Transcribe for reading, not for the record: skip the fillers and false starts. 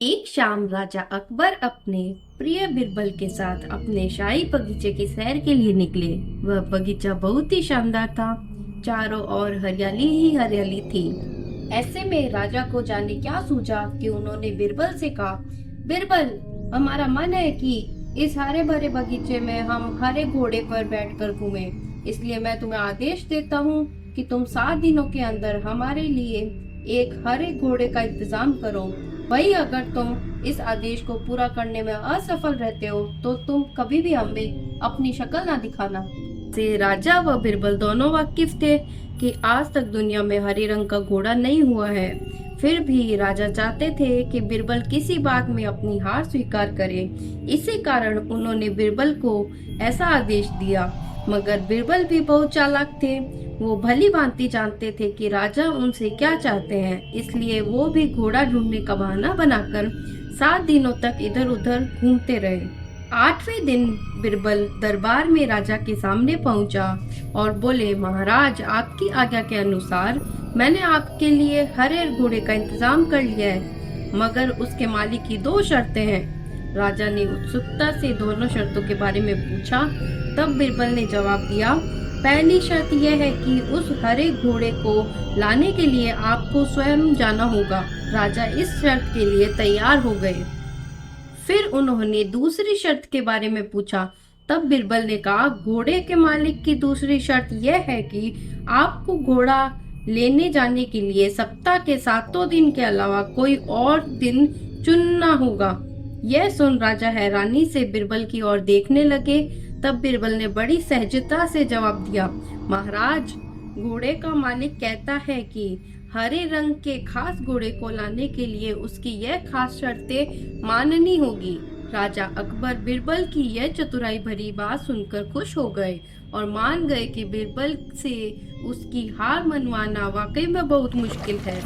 एक शाम राजा अकबर अपने प्रिय बिरबल के साथ अपने शाही बगीचे की सैर के लिए निकले। वह बगीचा बहुत ही शानदार था। चारों ओर हरियाली ही हरियाली थी। ऐसे में राजा को जाने क्या सूझा कि उन्होंने बिरबल से कहा, बिरबल, हमारा मन है कि इस हरे भरे बगीचे में हम हरे घोड़े पर बैठकर घूमें। इसलिए मैं तुम्हें आदेश देता हूँ कि तुम 7 दिनों के अंदर हमारे लिए एक हरे घोड़े का इंतजाम करो। वही अगर तुम इस आदेश को पूरा करने में असफल रहते हो तो तुम कभी भी हमें अपनी शक्ल ना दिखाना। से राजा व बिरबल दोनों वाकिफ थे कि आज तक दुनिया में हरे रंग का घोड़ा नहीं हुआ है। फिर भी राजा चाहते थे कि बिरबल किसी बात में अपनी हार स्वीकार करे। इसी कारण उन्होंने बिरबल को ऐसा आदेश दिया। मगर बिरबल भी बहुत चालाक थे। वो भली भांति जानते थे कि राजा उनसे क्या चाहते हैं, इसलिए वो भी घोड़ा ढूंढने का बहाना बनाकर 7 दिनों तक इधर उधर घूमते रहे। 8वें दिन बिरबल दरबार में राजा के सामने पहुंचा और बोले, महाराज, आपकी आज्ञा के अनुसार मैंने आपके लिए हरे घोड़े का इंतजाम कर लिया है, मगर उसके मालिक की 2 शर्तें हैं। राजा ने उत्सुकता से दोनों शर्तों के बारे में पूछा। तब बिरबल ने जवाब दिया, पहली शर्त यह है कि उस हरे घोड़े को लाने के लिए आपको स्वयं जाना होगा। राजा इस शर्त के लिए तैयार हो गए। फिर उन्होंने दूसरी शर्त के बारे में पूछा। तब बिरबल ने कहा, घोड़े के मालिक की दूसरी शर्त यह है कि आपको घोड़ा लेने जाने के लिए सप्ताह के 7 दिन के अलावा कोई और दिन चुनना होगा। यह सुन राजा हैरानी से बिरबल की ओर देखने लगे। तब बिरबल ने बड़ी सहजता से जवाब दिया, महाराज, घोड़े का मालिक कहता है कि हरे रंग के खास घोड़े को लाने के लिए उसकी यह खास शर्तें माननी होगी। राजा अकबर बिरबल की यह चतुराई भरी बात सुनकर खुश हो गए और मान गए कि बिरबल से उसकी हार मनवाना वाकई में बहुत मुश्किल है।